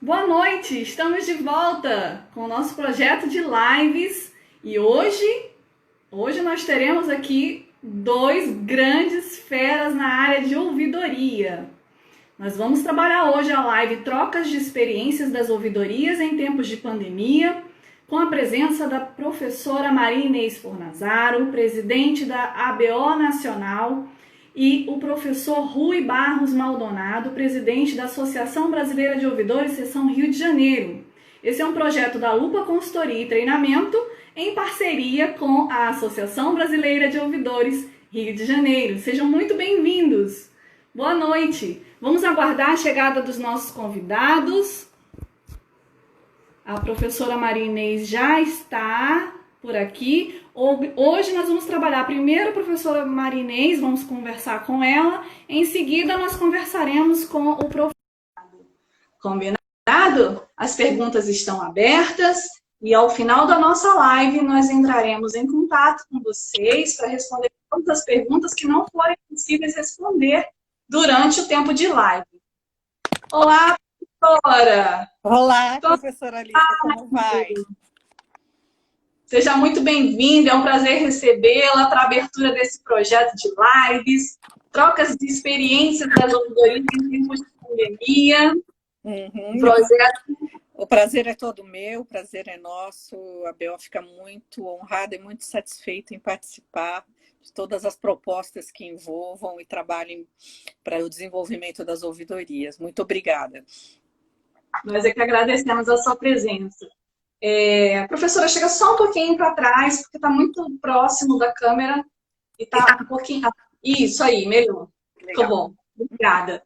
Boa noite, estamos de volta com o nosso projeto de lives e hoje nós teremos aqui dois grandes feras na área de ouvidoria. Nós vamos trabalhar hoje a live Trocas de Experiências das Ouvidorias em Tempos de Pandemia, com a presença da professora Maria Inês Fornazaro, presidente da ABO Nacional, e o professor Rui Barros Maldonado, presidente da Associação Brasileira de Ouvidores, seção Rio de Janeiro. Esse é um projeto da Lupa Consultoria e Treinamento, em parceria com a Associação Brasileira de Ouvidores, Rio de Janeiro. Sejam muito bem-vindos. Boa noite. Vamos aguardar a chegada dos nossos convidados. A professora Maria Inês já está por aqui. Hoje nós vamos trabalhar primeiro a professora Maria Inês, vamos conversar com ela. Em seguida nós conversaremos com o professor. Combinado? As perguntas estão abertas e ao final da nossa live nós entraremos em contato com vocês para responder todas as perguntas que não forem possíveis responder durante o tempo de live. Olá, professora! Olá, professora Alice, como vai? Seja muito bem-vinda, é um prazer recebê-la para a abertura desse projeto de lives, trocas de experiências das ouvidorias em tempos de pandemia. O prazer é todo meu, o prazer é nosso. A BO fica muito honrada e muito satisfeita em participar de todas as propostas que envolvam e trabalhem para o desenvolvimento das ouvidorias. Muito obrigada. Nós é que agradecemos a sua presença. Professora, chega só um pouquinho para trás, porque está muito próximo da câmera e está um pouquinho... Isso aí, melhor. Ficou bom. Obrigada.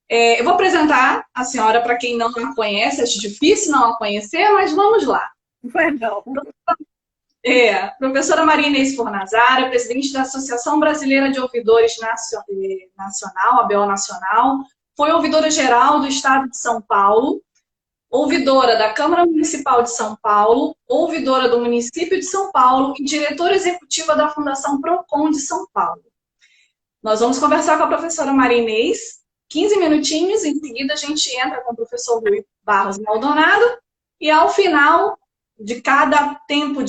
Eu vou apresentar a senhora para quem não a conhece, acho difícil não a conhecer, mas vamos lá. Não. Professora Maria Inês Fornazaro, presidente da Associação Brasileira de Ouvidores Nacional, ABO Nacional, foi ouvidora geral do Estado de São Paulo, ouvidora da Câmara Municipal de São Paulo, ouvidora do município de São Paulo e diretora executiva da Fundação Procon de São Paulo. Nós vamos conversar com a professora Maria Inês, 15 minutinhos, em seguida a gente entra com o professor Rui Barros Maldonado, e ao final de cada tempo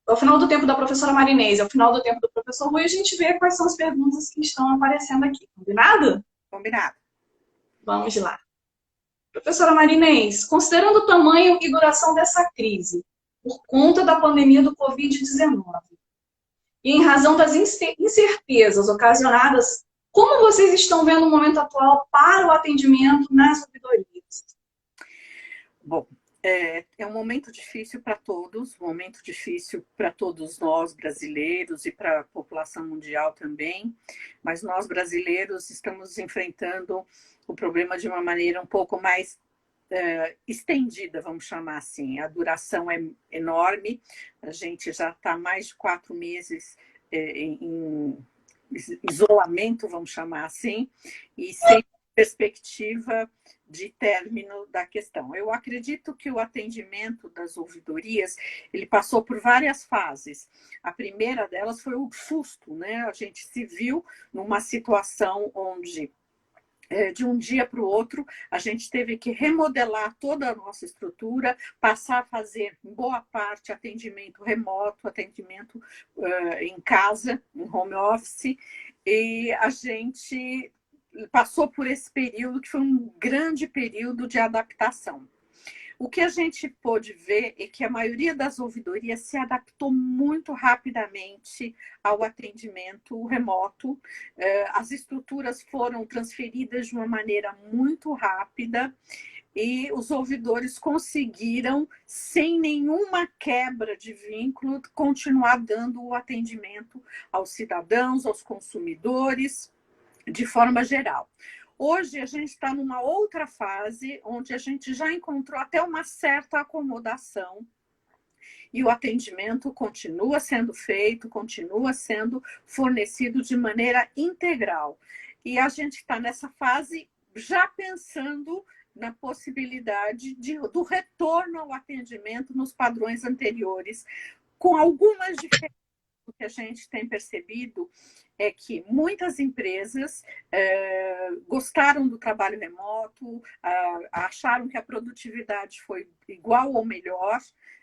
ao final do tempo da professora Maria Inês, ao final do tempo do professor Rui, a gente vê quais são as perguntas que estão aparecendo aqui. Combinado? Combinado. Vamos lá. Professora Maria Inês, considerando o tamanho e duração dessa crise, por conta da pandemia do Covid-19, e em razão das incertezas ocasionadas, como vocês estão vendo o momento atual para o atendimento nas ouvidorias? Bom, é um momento difícil para todos, um momento difícil para todos nós brasileiros e para a população mundial também, mas nós brasileiros estamos enfrentando o problema de uma maneira um pouco mais estendida, vamos chamar assim. A duração é enorme, a gente já está mais de 4 meses em isolamento, vamos chamar assim, e sem perspectiva de término da questão. Eu acredito que o atendimento das ouvidorias, ele passou por várias fases. A primeira delas foi o susto, né? A gente se viu numa situação onde de um dia para o outro, a gente teve que remodelar toda a nossa estrutura, passar a fazer, em boa parte, atendimento remoto, atendimento em casa, em home office, e a gente passou por esse período que foi um grande período de adaptação. O que a gente pôde ver é que a maioria das ouvidorias se adaptou muito rapidamente ao atendimento remoto. As estruturas foram transferidas de uma maneira muito rápida e os ouvidores conseguiram, sem nenhuma quebra de vínculo, continuar dando o atendimento aos cidadãos, aos consumidores, de forma geral. Hoje a gente está numa outra fase, onde a gente já encontrou até uma certa acomodação e o atendimento continua sendo feito, continua sendo fornecido de maneira integral. E a gente está nessa fase já pensando na possibilidade do retorno ao atendimento nos padrões anteriores, com algumas diferenças que a gente tem percebido é que muitas empresas gostaram do trabalho remoto, acharam que a produtividade foi igual ou melhor,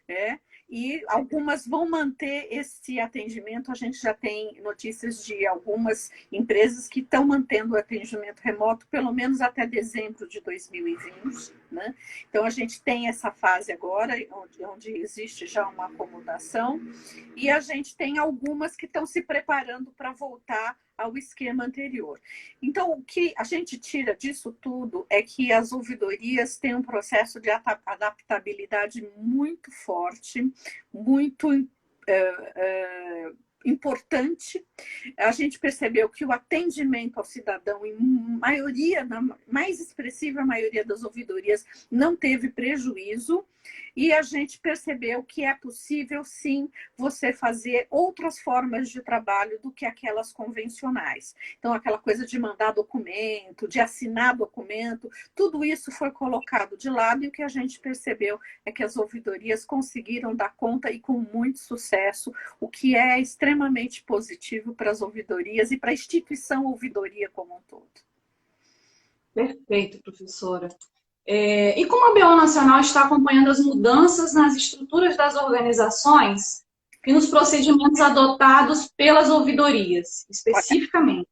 né? E algumas vão manter esse atendimento. A gente já tem notícias de algumas empresas que estão mantendo o atendimento remoto pelo menos até dezembro de 2020, né? Então, a gente tem essa fase agora, onde existe já uma acomodação, e a gente tem algumas que estão se preparando para voltar ao esquema anterior. Então, o que a gente tira disso tudo é que as ouvidorias têm um processo de adaptabilidade muito forte, muito importante. A gente percebeu que o atendimento ao cidadão, em maioria, na mais expressiva maioria das ouvidorias, não teve prejuízo, e a gente percebeu que é possível, sim, você fazer outras formas de trabalho do que aquelas convencionais. Então, aquela coisa de mandar documento, de assinar documento, tudo isso foi colocado de lado, e o que a gente percebeu é que as ouvidorias conseguiram dar conta, e com muito sucesso, o que é extremamente positivo para as ouvidorias e para a instituição ouvidoria como um todo. Perfeito, professora. E como a BO Nacional está acompanhando as mudanças nas estruturas das organizações e nos procedimentos adotados pelas ouvidorias, especificamente?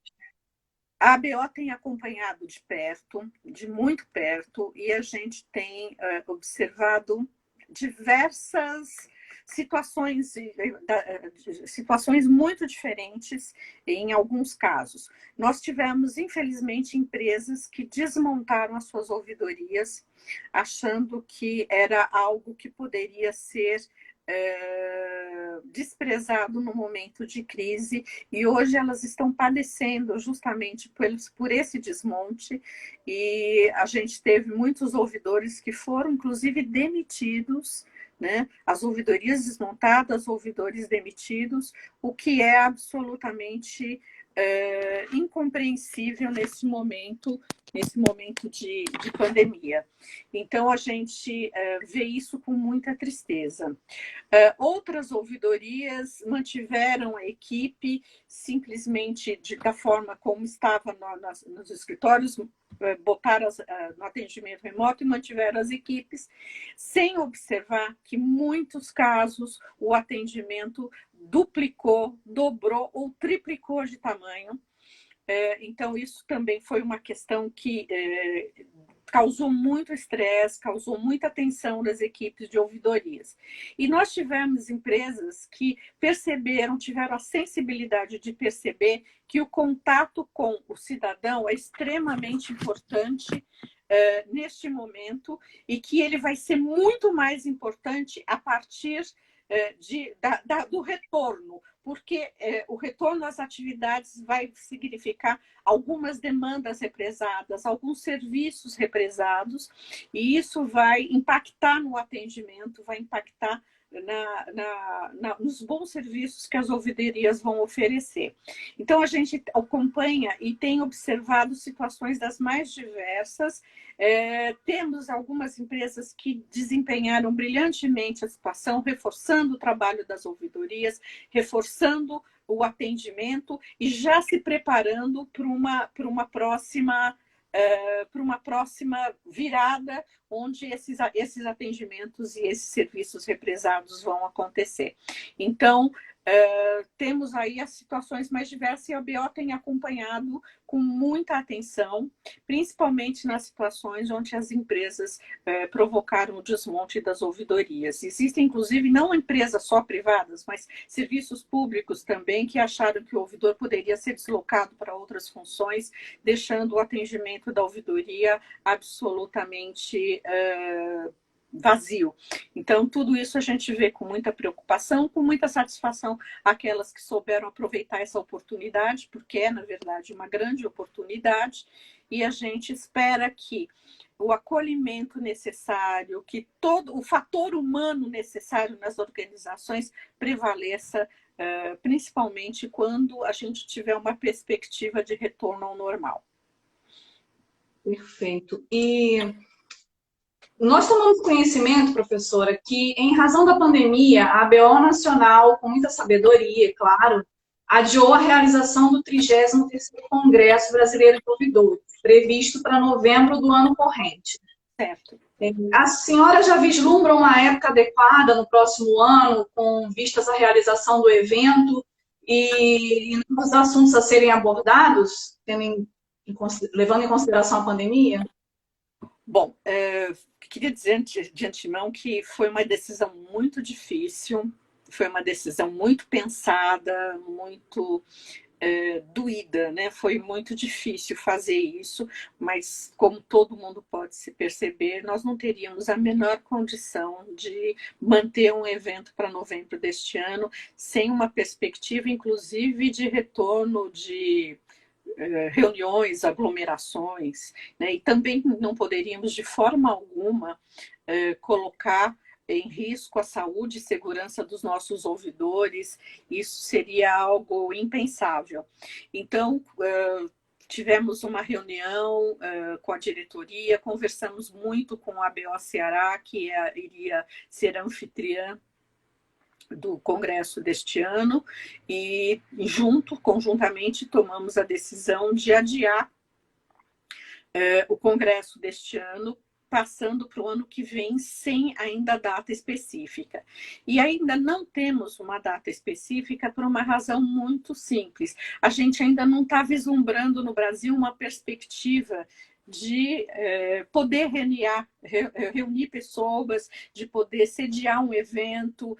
A ABO tem acompanhado de perto, de muito perto, e a gente tem observado diversas situações muito diferentes em alguns casos. Nós tivemos, infelizmente, empresas que desmontaram as suas ouvidorias, achando que era algo que poderia ser desprezado no momento de crise, e hoje elas estão padecendo justamente por esse desmonte, e a gente teve muitos ouvidores que foram, inclusive, demitidos, né? As ouvidorias desmontadas, ouvidores demitidos, o que é absolutamente incompreensível nesse momento de pandemia. Então, a gente vê isso com muita tristeza. Outras ouvidorias mantiveram a equipe simplesmente da forma como estava nos escritórios, botaram no atendimento remoto e mantiveram as equipes, sem observar que, em muitos casos, o atendimento duplicou, dobrou ou triplicou de tamanho. Então, isso também foi uma questão que causou muito estresse, causou muita tensão das equipes de ouvidorias. E nós tivemos empresas que tiveram a sensibilidade de perceber que o contato com o cidadão é extremamente importante neste momento, e que ele vai ser muito mais importante a partir do retorno, porque o retorno às atividades vai significar algumas demandas represadas, alguns serviços represados, e isso vai impactar no atendimento, vai impactar nos bons serviços que as ouvidorias vão oferecer. Então, a gente acompanha e tem observado situações das mais diversas. Temos algumas empresas que desempenharam brilhantemente a situação, reforçando o trabalho das ouvidorias, reforçando o atendimento e já se preparando para uma próxima virada, onde esses atendimentos e esses serviços represados vão acontecer. Então, temos aí as situações mais diversas, e a BO tem acompanhado com muita atenção, principalmente nas situações onde as empresas provocaram o desmonte das ouvidorias. Existem, inclusive, não empresas só privadas, mas serviços públicos também, que acharam que o ouvidor poderia ser deslocado para outras funções, deixando o atendimento da ouvidoria absolutamente vazio. Então, tudo isso a gente vê com muita preocupação, com muita satisfação, aquelas que souberam aproveitar essa oportunidade, porque é, na verdade, uma grande oportunidade, e a gente espera que o acolhimento necessário, que todo o fator humano necessário nas organizações prevaleça, principalmente quando a gente tiver uma perspectiva de retorno ao normal. Perfeito. E nós tomamos conhecimento, professora, que em razão da pandemia, a ABO Nacional, com muita sabedoria, claro, adiou a realização do 33º Congresso Brasileiro de Ouvidores, previsto para novembro do ano corrente. Certo. A senhora já vislumbra uma época adequada no próximo ano, com vistas à realização do evento e os assuntos a serem abordados, levando em consideração a pandemia? Bom, queria dizer de antemão que foi uma decisão muito difícil, foi uma decisão muito pensada, muito doída, né? Foi muito difícil fazer isso, mas como todo mundo pode se perceber, nós não teríamos a menor condição de manter um evento para novembro deste ano, sem uma perspectiva, inclusive, de retorno de reuniões, aglomerações, né? E também não poderíamos, de forma alguma, colocar em risco a saúde e segurança dos nossos ouvidores. Isso seria algo impensável. Então, tivemos uma reunião com a diretoria, conversamos muito com a ABO Ceará, que iria ser anfitriã do congresso deste ano, e conjuntamente, tomamos a decisão de adiar o congresso deste ano, passando para o ano que vem, sem ainda data específica. E ainda não temos uma data específica por uma razão muito simples. A gente ainda não está vislumbrando no Brasil uma perspectiva de poder reunir pessoas, de poder sediar um evento,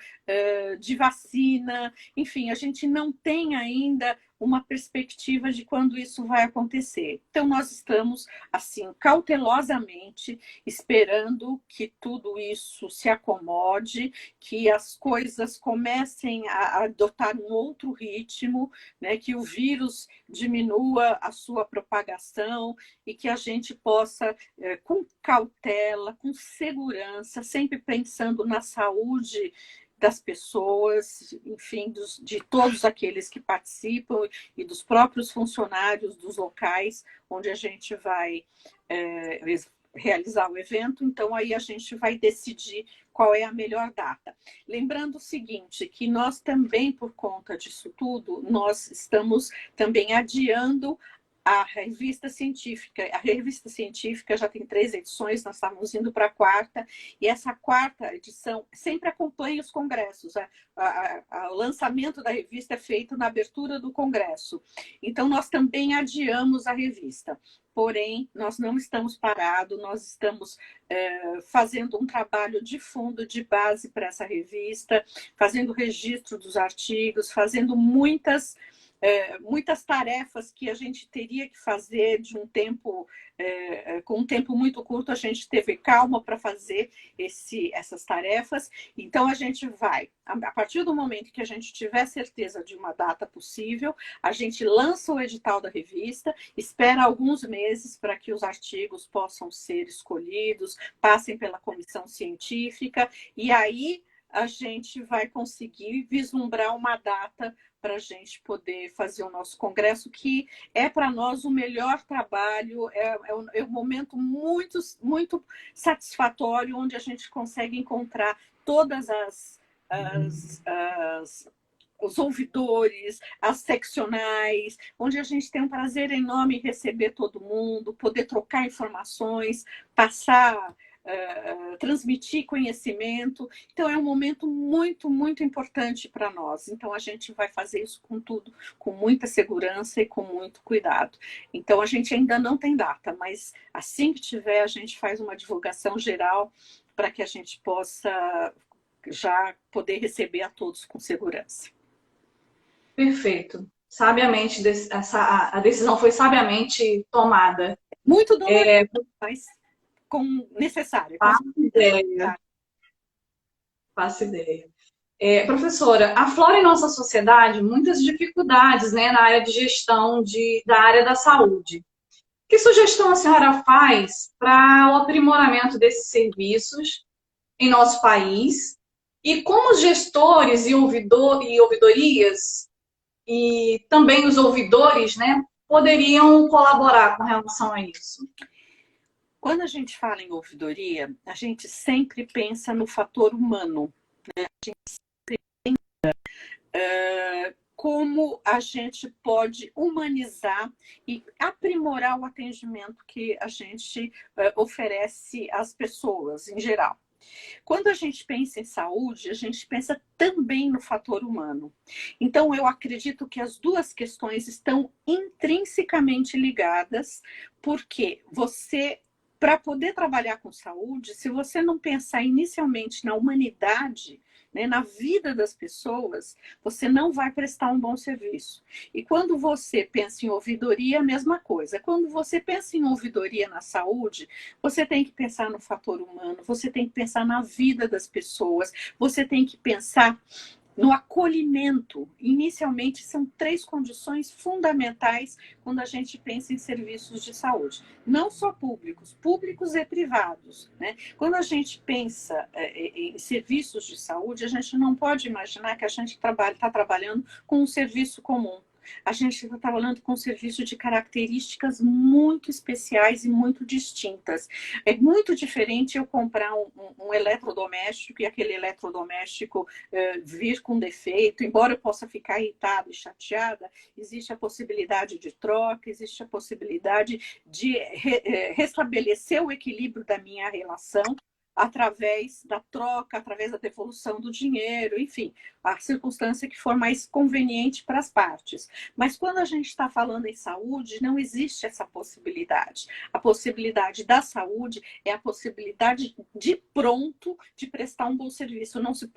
de vacina, enfim, a gente não tem ainda uma perspectiva de quando isso vai acontecer. Então, nós estamos, assim, cautelosamente esperando que tudo isso se acomode, que as coisas comecem a adotar um outro ritmo, né, que o vírus diminua a sua propagação e que a gente possa, com cautela, com segurança, sempre pensando na saúde das pessoas, enfim, de todos aqueles que participam e dos próprios funcionários dos locais onde a gente vai realizar o evento. Então, aí a gente vai decidir qual é a melhor data. Lembrando o seguinte, que nós também, por conta disso tudo, nós estamos também adiando a revista científica. A revista científica já tem 3 edições, nós estamos indo para a 4ª, e essa 4ª edição sempre acompanha os congressos. O lançamento da revista é feito na abertura do congresso. Então, nós também adiamos a revista. Porém, nós não estamos parados, nós estamos fazendo um trabalho de fundo, de base para essa revista, fazendo registro dos artigos, fazendo muitas tarefas que a gente teria que fazer de um tempo, com um tempo muito curto. A gente teve calma para fazer essas tarefas. Então, a gente vai, a partir do momento que a gente tiver certeza de uma data possível, a gente lança o edital da revista, espera alguns meses para que os artigos possam ser escolhidos, passem pela comissão científica, e aí a gente vai conseguir vislumbrar uma data para a gente poder fazer o nosso congresso, que é para nós o melhor trabalho, é um momento muito, muito satisfatório, onde a gente consegue encontrar todas os ouvidores, as seccionais, onde a gente tem um prazer enorme em receber todo mundo, poder trocar informações, passar, transmitir conhecimento. Então, é um momento muito, muito importante para nós. Então, a gente vai fazer isso com tudo, com muita segurança e com muito cuidado. Então, a gente ainda não tem data, mas assim que tiver, a gente faz uma divulgação geral para que a gente possa já poder receber a todos com segurança. Perfeito. Sabiamente, a decisão foi sabiamente tomada. Muito doloroso, mas necessária. Faço ideia. Faço ideia. Professora, aflora em nossa sociedade muitas dificuldades, né, na área de gestão da área da saúde. Que sugestão a senhora faz para o aprimoramento desses serviços em nosso país? E como os gestores e ouvidorias, e também os ouvidores, né, poderiam colaborar com relação a isso? Quando a gente fala em ouvidoria, a gente sempre pensa no fator humano, né? A gente sempre pensa como a gente pode humanizar e aprimorar o atendimento que a gente oferece às pessoas em geral. Quando a gente pensa em saúde, a gente pensa também no fator humano. Então, eu acredito que as duas questões estão intrinsecamente ligadas, porque para poder trabalhar com saúde, se você não pensar inicialmente na humanidade, né, na vida das pessoas, você não vai prestar um bom serviço. E quando você pensa em ouvidoria, a mesma coisa. Quando você pensa em ouvidoria na saúde, você tem que pensar no fator humano, você tem que pensar na vida das pessoas, você tem que pensar no acolhimento. Inicialmente, são 3 condições fundamentais quando a gente pensa em serviços de saúde. Não só públicos e privados, né? Quando a gente pensa em serviços de saúde, a gente não pode imaginar que a gente está trabalhando com um serviço comum. A gente está trabalhando com um serviço de características muito especiais e muito distintas. É muito diferente eu comprar um eletrodoméstico e aquele eletrodoméstico vir com defeito. Embora eu possa ficar irritada e chateada, existe a possibilidade de troca, existe a possibilidade de restabelecer o equilíbrio da minha relação através da troca, através da devolução do dinheiro, enfim, a circunstância que for mais conveniente para as partes. Mas quando a gente está falando em saúde, não existe essa possibilidade. A possibilidade da saúde é a possibilidade de pronto de prestar um bom serviço. Não se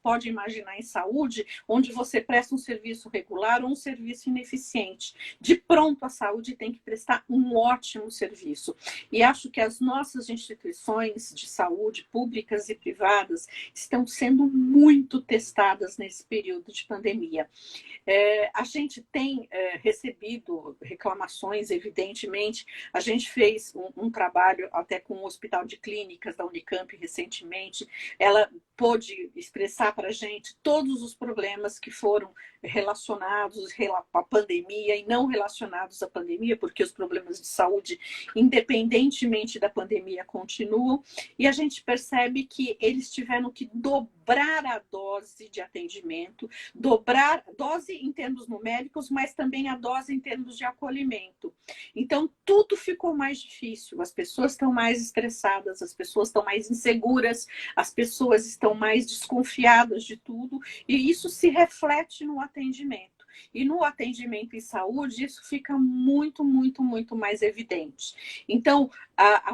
pode imaginar em saúde onde você presta um serviço regular ou um serviço ineficiente. De pronto, a saúde tem que prestar um ótimo serviço. E acho que as nossas instituições de saúde, públicas e privadas, estão sendo muito testadas nesse período de pandemia. A gente tem recebido reclamações, evidentemente. A gente fez um trabalho até com o Hospital de Clínicas da Unicamp recentemente. Ela pôde expressar para a gente todos os problemas que foram relacionados à pandemia e não relacionados à pandemia, porque os problemas de saúde, independentemente da pandemia, continuam. E a gente percebe que eles tiveram que dobrar a dose de atendimento, dobrar a dose em termos numéricos, mas também a dose em termos de acolhimento. Então, tudo ficou mais difícil. As pessoas estão mais estressadas, as pessoas estão mais inseguras, as pessoas estão mais desconfiadas de tudo, e isso se reflete no atendimento. E no atendimento em saúde, isso fica muito, muito, muito mais evidente. Então,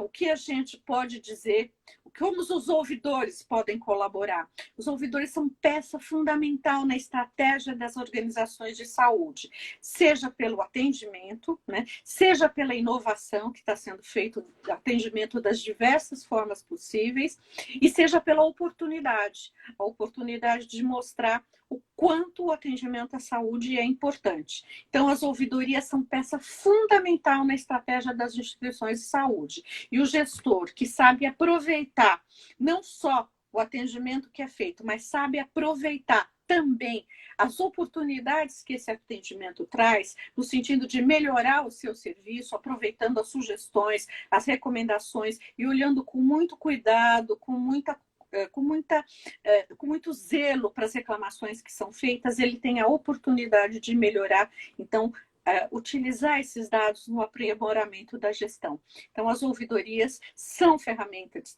o que a gente pode dizer, como os ouvidores podem colaborar? Os ouvidores são peça fundamental na estratégia das organizações de saúde, seja pelo atendimento, né, seja pela inovação que está sendo feito, atendimento das diversas formas possíveis, e seja pela oportunidade, a oportunidade de mostrar o quanto o atendimento à saúde é importante. Então, as ouvidorias são peça fundamental na estratégia das instituições de saúde. E o gestor que sabe aproveitar não só o atendimento que é feito, mas sabe aproveitar também as oportunidades que esse atendimento traz, no sentido de melhorar o seu serviço, aproveitando as sugestões, as recomendações e olhando com muito cuidado, com muito zelo para as reclamações que são feitas, ele tem a oportunidade de melhorar. Então, utilizar esses dados no aprimoramento da gestão. Então, as ouvidorias são ferramentas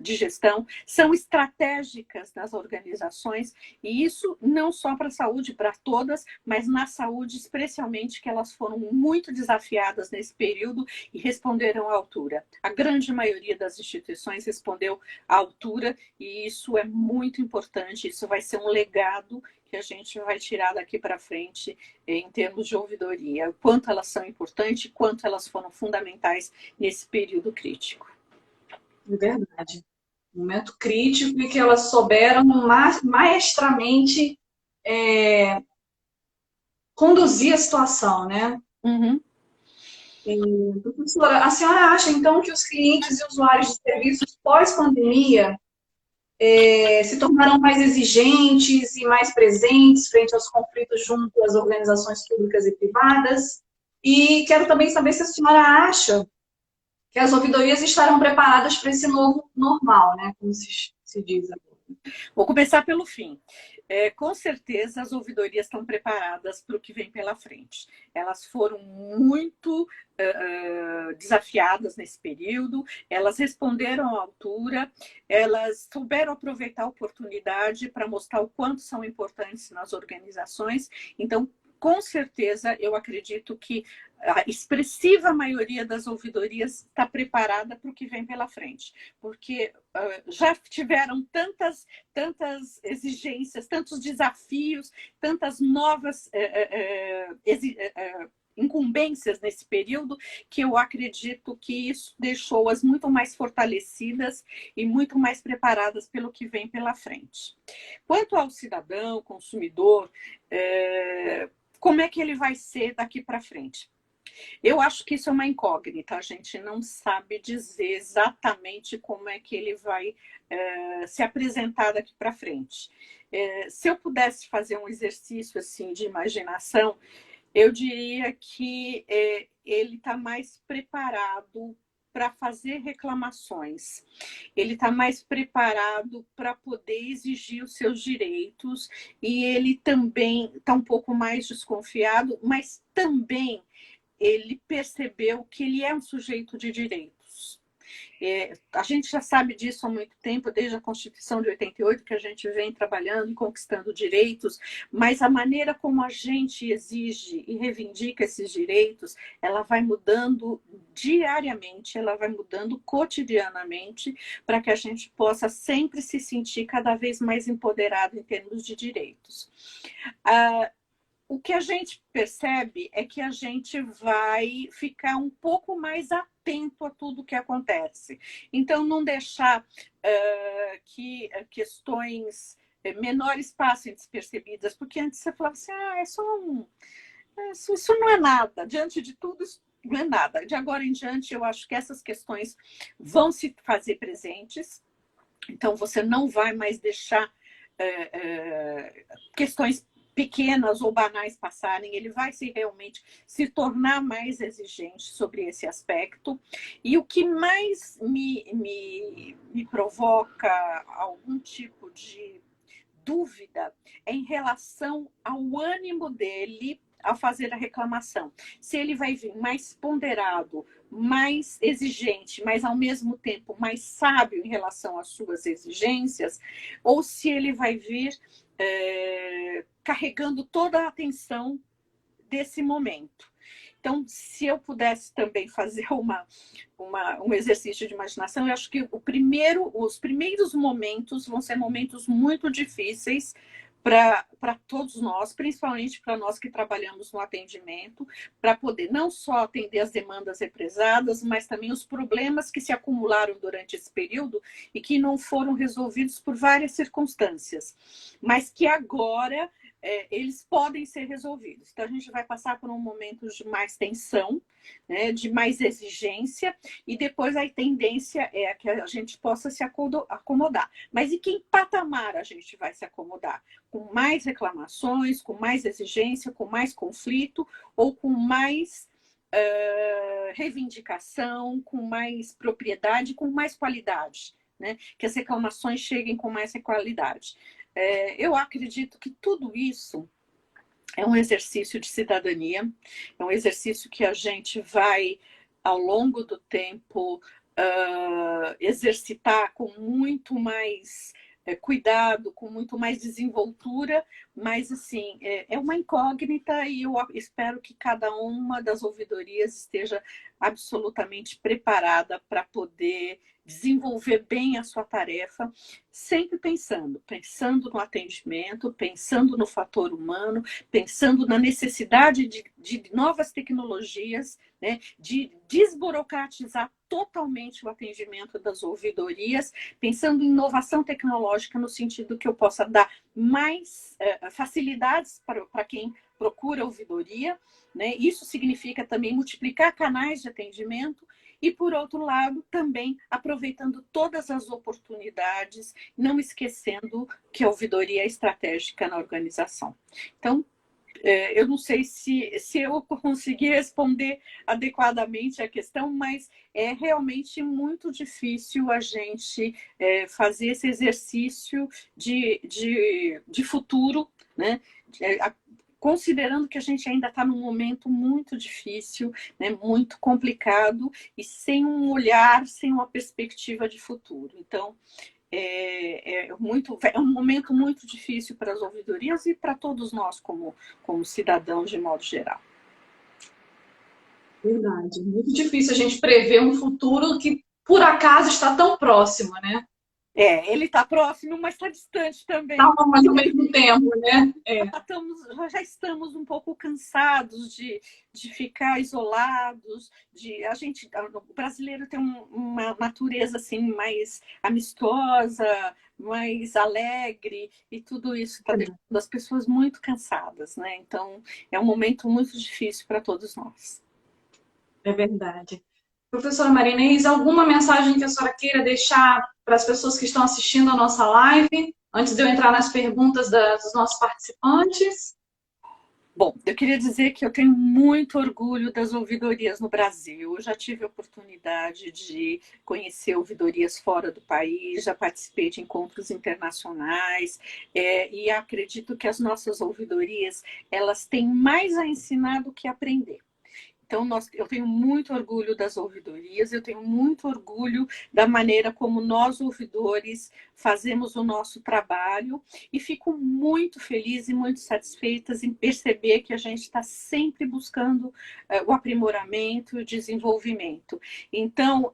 de gestão, são estratégicas nas organizações, e isso não só para a saúde, para todas, mas na saúde, especialmente, que elas foram muito desafiadas nesse período e responderam à altura. A grande maioria das instituições respondeu à altura, e isso é muito importante, isso vai ser um legado que a gente vai tirar daqui para frente em termos de ouvidoria, quanto elas são importantes, quanto elas foram fundamentais nesse período crítico. É verdade. Momento crítico e que elas souberam maestramente conduzir a situação, né? Uhum. Professora, a senhora acha, então, que os clientes e usuários de serviços pós-pandemia se tornaram mais exigentes e mais presentes frente aos conflitos junto às organizações públicas e privadas? E quero também saber se a senhora acha que as ouvidorias estarão preparadas para esse novo normal, né, como se diz agora. Vou começar pelo fim. Com certeza, as ouvidorias estão preparadas para o que vem pela frente. Elas foram muito desafiadas nesse período, elas responderam à altura, elas souberam aproveitar a oportunidade para mostrar o quanto são importantes nas organizações. Então, com certeza, eu acredito que a expressiva maioria das ouvidorias está preparada para o que vem pela frente, porque já tiveram tantas exigências, tantos desafios, tantas novas incumbências nesse período, que eu acredito que isso deixou-as muito mais fortalecidas e muito mais preparadas pelo que vem pela frente. Quanto ao cidadão, consumidor, como é que ele vai ser daqui para frente? Eu acho que isso é uma incógnita, a gente não sabe dizer exatamente como é que ele vai se apresentar daqui para frente. Se eu pudesse fazer um exercício assim de imaginação, eu diria que ele está mais preparado para fazer reclamações, ele está mais preparado para poder exigir os seus direitos, e ele também está um pouco mais desconfiado, mas também ele percebeu que ele é um sujeito de direitos. A gente já sabe disso há muito tempo, desde a Constituição de 88, que a gente vem trabalhando e conquistando direitos, mas a maneira como a gente exige e reivindica esses direitos, ela vai mudando diariamente, ela vai mudando cotidianamente, para que a gente possa sempre se sentir cada vez mais empoderado em termos de direitos. O que a gente percebe é que a gente vai ficar um pouco mais atento a tudo que acontece. Então, não deixar que questões menores passem despercebidas, porque antes você falava assim, é só isso não é nada, diante de tudo isso não é nada. De agora em diante, eu acho que essas questões vão se fazer presentes, então você não vai mais deixar questões pequenas ou banais passarem, ele vai realmente se tornar mais exigente sobre esse aspecto. E o que mais me provoca algum tipo de dúvida é em relação ao ânimo dele ao fazer a reclamação. Se ele vai vir mais ponderado, mais exigente, mas ao mesmo tempo mais sábio em relação às suas exigências, ou se ele vai vir carregando toda a atenção desse momento. Então, se eu pudesse também fazer um exercício de imaginação, eu acho que os primeiros momentos vão ser momentos muito difíceis para todos nós, principalmente para nós que trabalhamos no atendimento, para poder não só atender as demandas represadas, mas também os problemas que se acumularam durante esse período e que não foram resolvidos por várias circunstâncias, mas que agora eles podem ser resolvidos. Então, a gente vai passar por um momento de mais tensão, né, de mais exigência, e depois a tendência é que a gente possa se acomodar. Mas em que patamar a gente vai se acomodar? Com mais reclamações, com mais exigência, com mais conflito, ou com mais reivindicação, com mais propriedade, com mais qualidade, né? Que as reclamações cheguem com mais qualidade. Eu acredito que tudo isso é um exercício de cidadania, é um exercício que a gente vai, ao longo do tempo, exercitar com muito mais cuidado, com muito mais desenvoltura, mas assim, é uma incógnita e eu espero que cada uma das ouvidorias esteja absolutamente preparada para poder desenvolver bem a sua tarefa, sempre pensando no atendimento, pensando no fator humano, pensando na necessidade de novas tecnologias, né, de desburocratizar totalmente o atendimento das ouvidorias, pensando em inovação tecnológica no sentido que eu possa dar mais facilidades para quem procura ouvidoria, né? Isso significa também multiplicar canais de atendimento e, por outro lado, também aproveitando todas as oportunidades, não esquecendo que a ouvidoria é estratégica na organização. Então, Eu não sei se eu consegui responder adequadamente a questão, mas é realmente muito difícil a gente fazer esse exercício de futuro, né? Considerando que a gente ainda está num momento muito difícil, né, muito complicado, e sem um olhar, sem uma perspectiva de futuro. Então, é um momento muito difícil para as ouvidorias e para todos nós como cidadãos de modo geral. Verdade. Muito difícil a gente prever um futuro que, por acaso, está tão próximo, né? Ele está próximo, mas está distante também. Não, mas ao mesmo tempo, né? Já estamos um pouco cansados de ficar isolados, o brasileiro tem uma natureza assim mais amistosa, mais alegre, e tudo isso está deixando as pessoas muito cansadas, né? Então é um momento muito difícil para todos nós. É verdade. Professora Marinês, alguma mensagem que a senhora queira deixar para as pessoas que estão assistindo a nossa live, antes de eu entrar nas perguntas dos nossos participantes? Bom, eu queria dizer que eu tenho muito orgulho das ouvidorias no Brasil. Eu já tive a oportunidade de conhecer ouvidorias fora do país, já participei de encontros internacionais, e acredito que as nossas ouvidorias, elas têm mais a ensinar do que aprender. Então, eu tenho muito orgulho das ouvidorias, eu tenho muito orgulho da maneira como nós, ouvidores, fazemos o nosso trabalho, e fico muito feliz e muito satisfeita em perceber que a gente está sempre buscando o aprimoramento e o desenvolvimento. Então,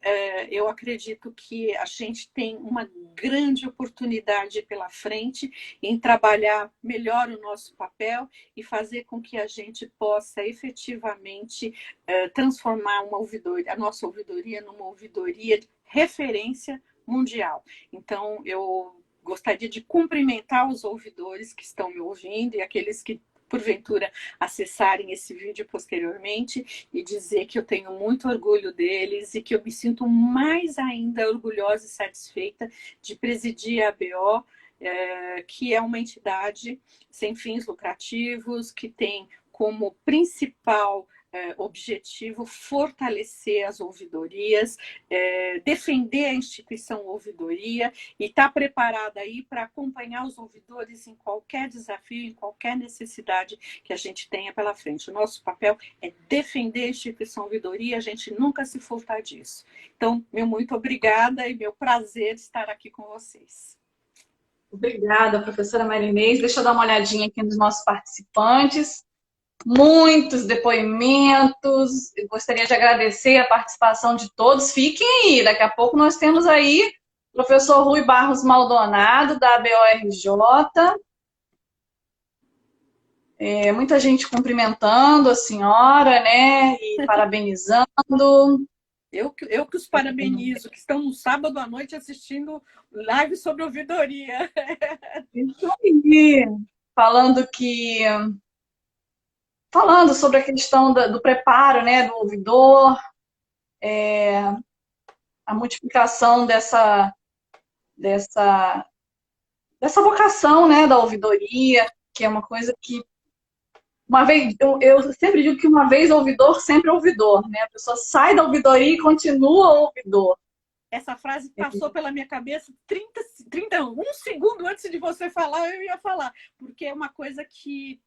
eu acredito que a gente tem uma grande oportunidade pela frente em trabalhar melhor o nosso papel e fazer com que a gente possa efetivamente transformar a nossa ouvidoria numa ouvidoria de referência mundial. Então, eu gostaria de cumprimentar os ouvidores que estão me ouvindo e aqueles que, porventura, acessarem esse vídeo posteriormente, e dizer que eu tenho muito orgulho deles e que eu me sinto mais ainda orgulhosa e satisfeita de presidir a ABO, que é uma entidade sem fins lucrativos, que tem como principal objetivo fortalecer as ouvidorias, defender a instituição ouvidoria, e estar preparada aí para acompanhar os ouvidores em qualquer desafio, em qualquer necessidade que a gente tenha pela frente. O nosso papel é defender a instituição ouvidoria, a gente nunca se furtar disso. Então, meu muito obrigada e meu prazer estar aqui com vocês. Obrigada, professora Marinês. Deixa eu dar uma olhadinha aqui nos nossos participantes. Muitos depoimentos. Eu gostaria de agradecer a participação de todos. Fiquem aí, daqui a pouco nós temos aí o professor Rui Barros Maldonado, da ABORJ. Muita gente cumprimentando a senhora, né? E parabenizando. Eu que os parabenizo, que estão no sábado à noite assistindo live sobre ouvidoria. Isso aí. Falando sobre a questão do preparo, né, do ouvidor, a multiplicação dessa vocação, né, da ouvidoria, que é uma coisa que, uma vez, eu sempre digo que uma vez ouvidor, sempre ouvidor, né? A pessoa sai da ouvidoria e continua ouvidor. Essa frase passou pela minha cabeça 1 segundo antes de você falar, eu ia falar, porque é uma coisa que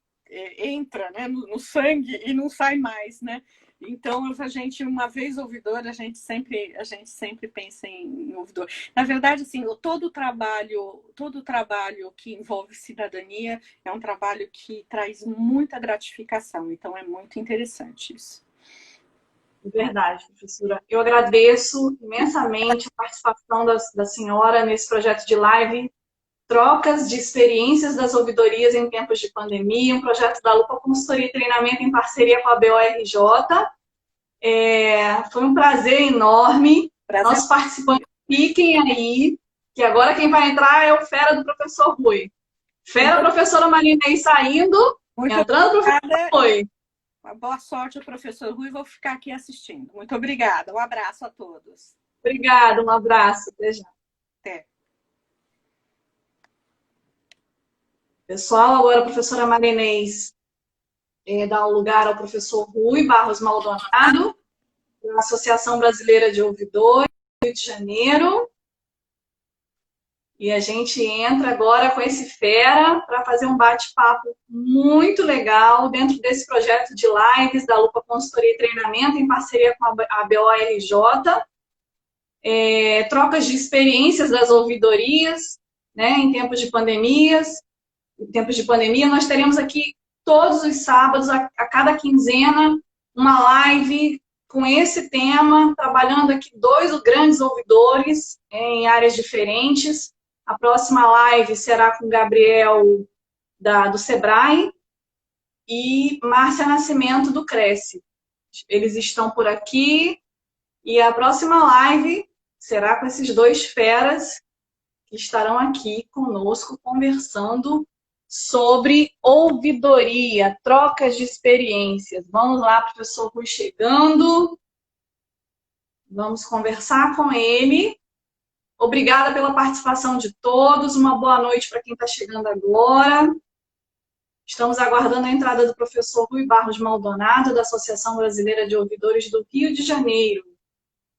entra, né, no sangue e não sai mais, né? Então, a gente, uma vez ouvidor, a gente sempre pensa em ouvidor. Na verdade, assim, todo o trabalho que envolve cidadania é um trabalho que traz muita gratificação. Então, é muito interessante isso. Verdade, professora. Eu agradeço imensamente a participação da senhora nesse projeto de live, Trocas de Experiências das Ouvidorias em Tempos de Pandemia, um projeto da Lupa Consultoria e Treinamento em parceria com a BORJ. Foi um prazer enorme. Nossos participantes, fiquem aí, que agora quem vai entrar é o fera do professor Rui. Fera, professora Marinês saindo, entrando, professor Rui. Uma boa sorte ao professor Rui, vou ficar aqui assistindo. Muito obrigada, um abraço a todos. Obrigada, um abraço. Até já. Até. Pessoal, agora a professora Marinês dar o lugar ao professor Rui Barros Maldonado, da Associação Brasileira de Ouvidores, do Rio de Janeiro. E a gente entra agora com esse fera para fazer um bate-papo muito legal dentro desse projeto de lives da Lupa Consultoria e Treinamento, em parceria com a BOLJ. Trocas de experiências das ouvidorias, né, em tempos de pandemias. Em tempos de pandemia, nós teremos aqui todos os sábados, a cada quinzena, uma live com esse tema, trabalhando aqui 2 grandes ouvidores em áreas diferentes. A próxima live será com Gabriel, do Sebrae, e Márcia Nascimento, do Cresce. Eles estão por aqui, e a próxima live será com esses 2 feras que estarão aqui conosco conversando sobre ouvidoria, trocas de experiências. Vamos lá, professor Rui chegando. Vamos conversar com ele. Obrigada pela participação de todos. Uma boa noite para quem está chegando agora. Estamos aguardando a entrada do professor Rui Barros Maldonado, da Associação Brasileira de Ouvidores do Rio de Janeiro,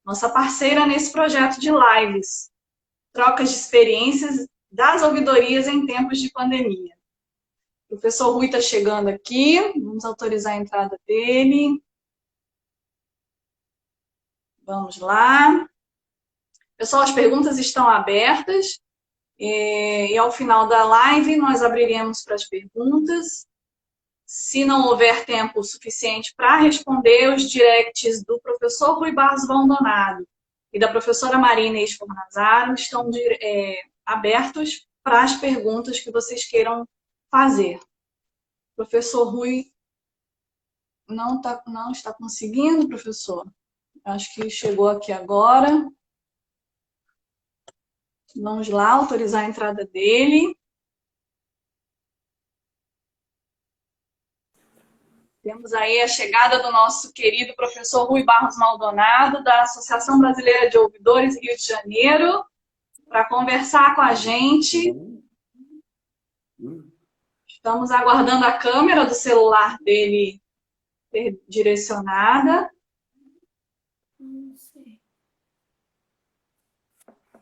nossa parceira nesse projeto de lives, trocas de experiências das ouvidorias em tempos de pandemia. O professor Rui está chegando aqui, vamos autorizar a entrada dele. Vamos lá. Pessoal, as perguntas estão abertas. E ao final da live, nós abriremos para as perguntas. Se não houver tempo suficiente para responder, os directs do professor Rui Barros Maldonado e da professora Marina Esfornazaro estão abertos para as perguntas que vocês queiram fazer. O professor Rui não está conseguindo, professor. Acho que chegou aqui agora. Vamos lá, autorizar a entrada dele. Temos aí a chegada do nosso querido professor Rui Barros Maldonado, da Associação Brasileira de Ouvidores Rio de Janeiro, para conversar com a gente. Estamos aguardando a câmera do celular dele ser direcionada.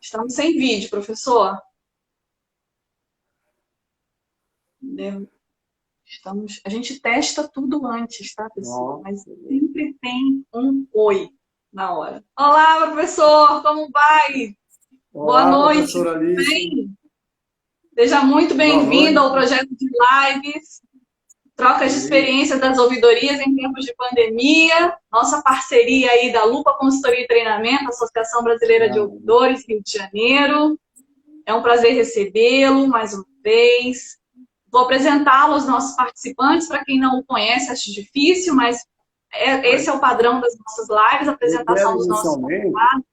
Estamos sem vídeo, professor. A gente testa tudo antes, tá, pessoal? Mas sempre tem um oi na hora. Olá, professor, como vai? Olá, boa noite. Professora Alice. Bem? Seja muito bem-vindo ao projeto de lives, trocas de experiência das ouvidorias em tempos de pandemia, nossa parceria aí da Lupa Consultoria e Treinamento, Associação Brasileira de Ouvidores, Rio de Janeiro. É um prazer recebê-lo mais uma vez. Vou apresentá-lo aos nossos participantes, para quem não o conhece, acho difícil, mas esse é o padrão das nossas lives, a apresentação dos nossos convidados.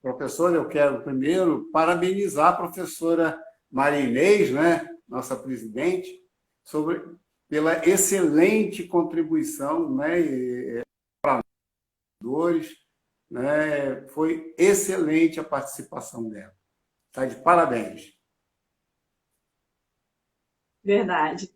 Professor, eu quero primeiro parabenizar a professora Maria Inês, né, nossa presidente, pela excelente contribuição, né, para os né, foi excelente a participação dela. Está de parabéns. Verdade.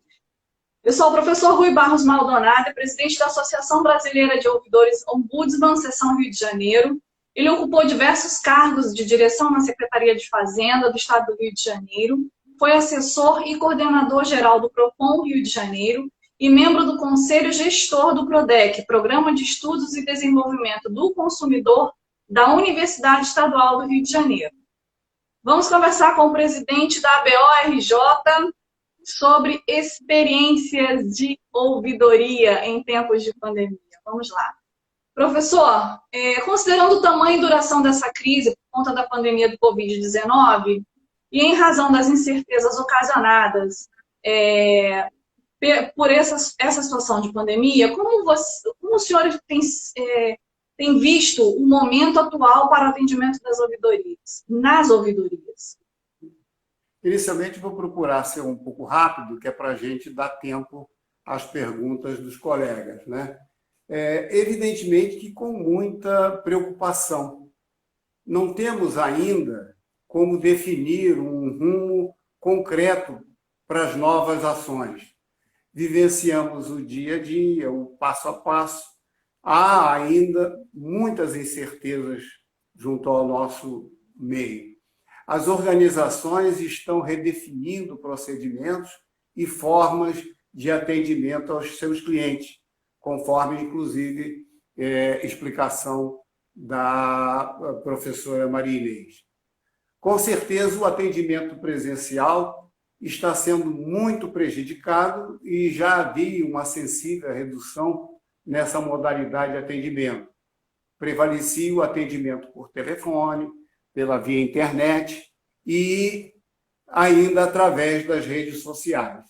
Pessoal, o professor Rui Barros Maldonado é presidente da Associação Brasileira de Ouvidores Ombudsman, Seção Rio de Janeiro. Ele ocupou diversos cargos de direção na Secretaria de Fazenda do Estado do Rio de Janeiro, foi assessor e coordenador geral do PROCON Rio de Janeiro e membro do Conselho Gestor do PRODEC, Programa de Estudos e Desenvolvimento do Consumidor da Universidade Estadual do Rio de Janeiro. Vamos conversar com o presidente da BORJ sobre experiências de ouvidoria em tempos de pandemia. Vamos lá. Professor, considerando o tamanho e duração dessa crise por conta da pandemia do Covid-19 e em razão das incertezas ocasionadas por essa situação de pandemia, como o senhor tem visto o momento atual para o atendimento das ouvidorias, nas ouvidorias? Inicialmente, vou procurar ser um pouco rápido, que é para a gente dar tempo às perguntas dos colegas, né? Evidentemente que com muita preocupação. Não temos ainda como definir um rumo concreto para as novas ações. vivenciamos o dia a dia, o passo a passo. Há ainda muitas incertezas junto ao nosso meio. As organizações estão redefinindo procedimentos e formas de atendimento aos seus clientes, conforme, inclusive, explicação da professora Maria Inês. Com certeza, o atendimento presencial está sendo muito prejudicado e já havia uma sensível redução nessa modalidade de atendimento. Prevalecia o atendimento por telefone, pela via internet e ainda através das redes sociais.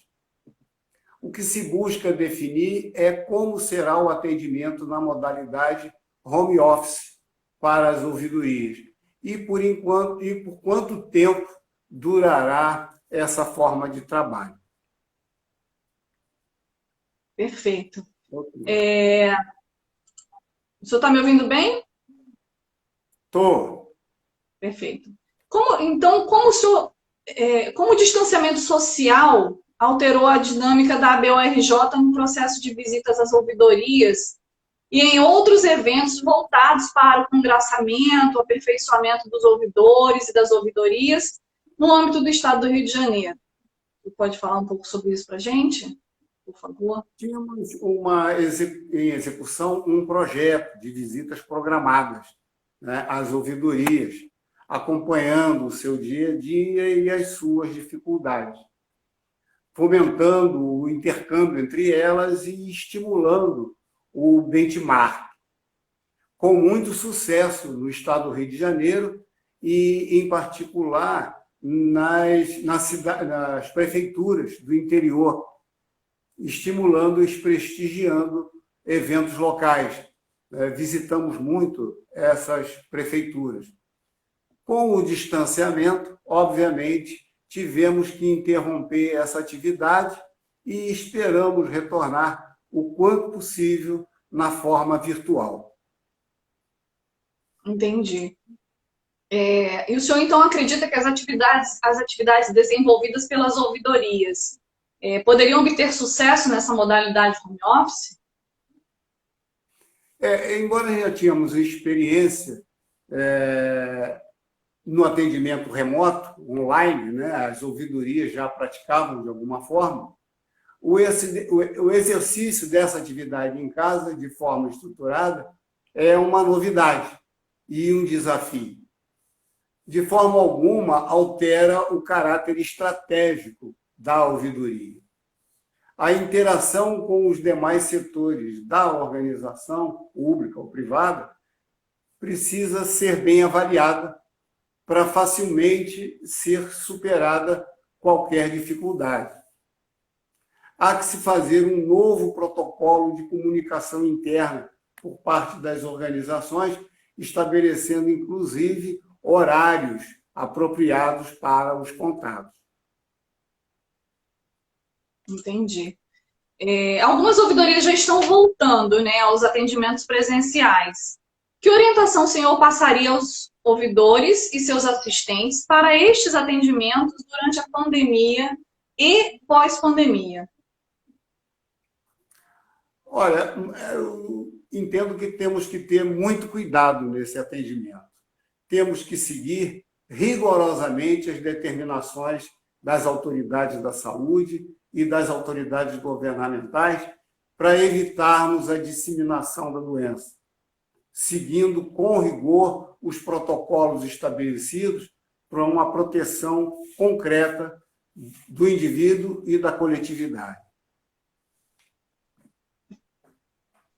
O que se busca definir é como será o atendimento na modalidade home office para as ouvidorias e por quanto tempo durará essa forma de trabalho. Perfeito. Okay. O senhor está me ouvindo bem? Estou. Perfeito. Como o distanciamento social alterou a dinâmica da ABORJ no processo de visitas às ouvidorias e em outros eventos voltados para o congraçamento, aperfeiçoamento dos ouvidores e das ouvidorias no âmbito do Estado do Rio de Janeiro? Você pode falar um pouco sobre isso para a gente, por favor? Tínhamos em execução um projeto de visitas programadas, né, às ouvidorias, acompanhando o seu dia a dia e as suas dificuldades, fomentando o intercâmbio entre elas e estimulando o benchmark, com muito sucesso no Estado do Rio de Janeiro e, em particular, nas prefeituras do interior, estimulando e prestigiando eventos locais. Visitamos muito essas prefeituras. Com o distanciamento, obviamente, tivemos que interromper essa atividade e esperamos retornar o quanto possível na forma virtual. Entendi. E o senhor, então, acredita que as atividades desenvolvidas pelas ouvidorias poderiam obter sucesso nessa modalidade home office? Embora já tínhamos experiência no atendimento remoto, online, né, as ouvidorias já praticavam de alguma forma, o exercício dessa atividade em casa, de forma estruturada, é uma novidade e um desafio. De forma alguma, altera o caráter estratégico da ouvidoria. A interação com os demais setores da organização, pública ou privada, precisa ser bem avaliada para facilmente ser superada qualquer dificuldade. Há que se fazer um novo protocolo de comunicação interna por parte das organizações, estabelecendo, inclusive, horários apropriados para os contatos. Entendi. Algumas ouvidorias já estão voltando, né, aos atendimentos presenciais. Que orientação o senhor passaria aos ouvidores e seus assistentes para estes atendimentos durante a pandemia e pós-pandemia? Olha, eu entendo que temos que ter muito cuidado nesse atendimento. Temos que seguir rigorosamente as determinações das autoridades da saúde e das autoridades governamentais para evitarmos a disseminação da doença, seguindo com rigor os protocolos estabelecidos para uma proteção concreta do indivíduo e da coletividade.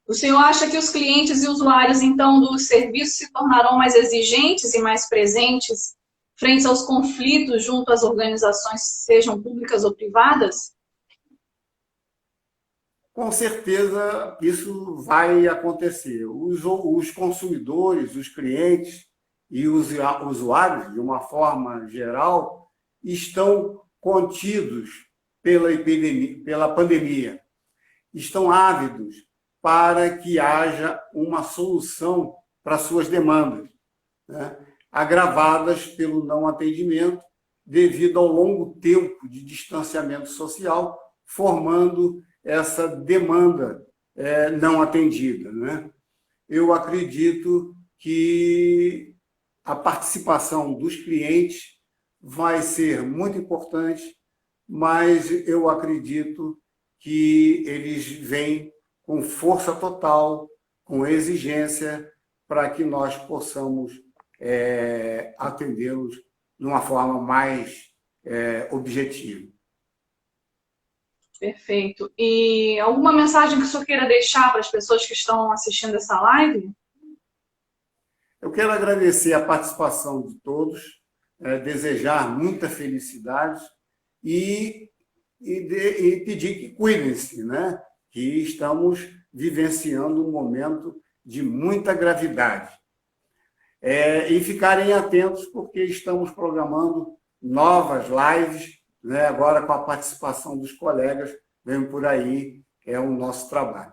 O senhor acha que os clientes e usuários, então, dos serviços se tornarão mais exigentes e mais presentes frente aos conflitos junto às organizações, sejam públicas ou privadas? Com certeza isso vai acontecer. Os consumidores, os clientes e os usuários, de uma forma geral, estão contidos pela pandemia. Estão ávidos para que haja uma solução para suas demandas, né, agravadas pelo não atendimento devido ao longo tempo de distanciamento social, formando essa demanda não atendida, né? Eu acredito que a participação dos clientes vai ser muito importante, mas eu acredito que eles vêm com força total, com exigência, para que nós possamos atendê-los de uma forma mais objetiva. Perfeito. E alguma mensagem que o senhor queira deixar para as pessoas que estão assistindo essa live? Eu quero agradecer a participação de todos, desejar muita felicidade e pedir que cuidem-se, né? Que estamos vivenciando um momento de muita gravidade. E ficarem atentos, porque estamos programando novas lives, né? Agora com a participação dos colegas, vem por aí, o nosso trabalho.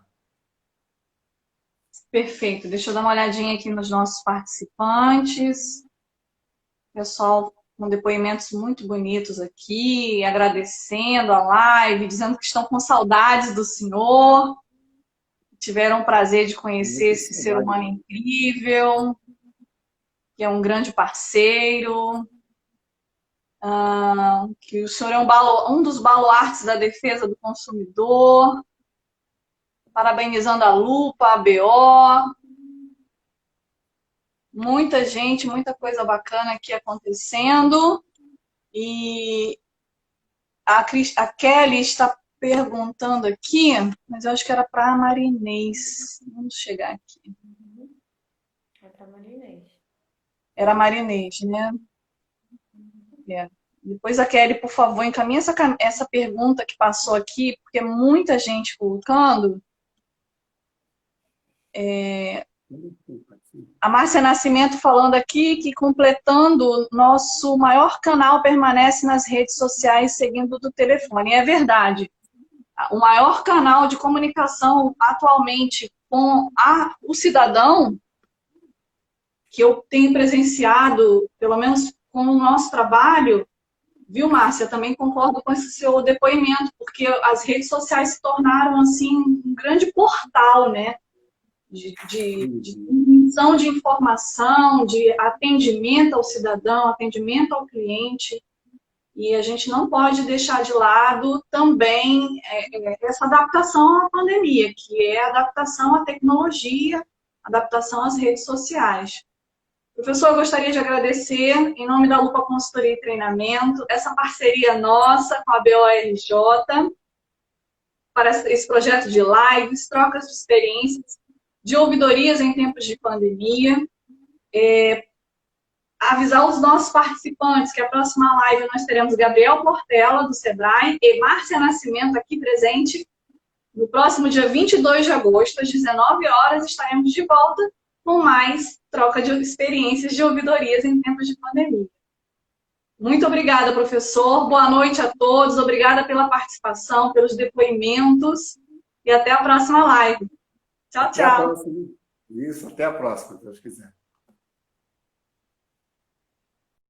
Perfeito. Deixa eu dar uma olhadinha aqui nos nossos participantes. Pessoal com depoimentos muito bonitos aqui, agradecendo a live, dizendo que estão com saudades do senhor, tiveram o prazer de conhecer esse ser humano incrível, que é um grande parceiro, que o senhor é um dos baluartes da defesa do consumidor, parabenizando a Lupa, a BO, muita gente, muita coisa bacana aqui acontecendo. E a Kelly está perguntando aqui, mas eu acho que era para a Marinês. Vamos chegar aqui. É para Marinês. Era a Marinês, né? Depois a Kelly, por favor, encaminha essa pergunta que passou aqui, porque muita gente colocando. A Márcia Nascimento falando aqui que, completando, nosso maior canal permanece nas redes sociais seguindo do telefone. É verdade. O maior canal de comunicação atualmente com o cidadão, que eu tenho presenciado, pelo menos com o nosso trabalho, viu, Márcia? Também concordo com esse seu depoimento, porque as redes sociais se tornaram assim, um grande portal, né? De transmissão de informação, de atendimento ao cidadão, atendimento ao cliente, e a gente não pode deixar de lado também essa adaptação à pandemia, que é a adaptação à tecnologia, adaptação às redes sociais. Professor, eu gostaria de agradecer, em nome da Lupa Consultoria e Treinamento, essa parceria nossa com a BORJ, para esse projeto de lives, trocas de experiências, de ouvidorias em tempos de pandemia. Avisar os nossos participantes que a próxima live nós teremos Gabriel Portela, do Sebrae, e Márcia Nascimento aqui presente. No próximo dia 22 de agosto, às 19 horas, estaremos de volta com mais troca de experiências de ouvidorias em tempos de pandemia. Muito obrigada, professor. Boa noite a todos. Obrigada pela participação, pelos depoimentos. E até a próxima live. Tchau, tchau. Isso, até a próxima, se Deus quiser.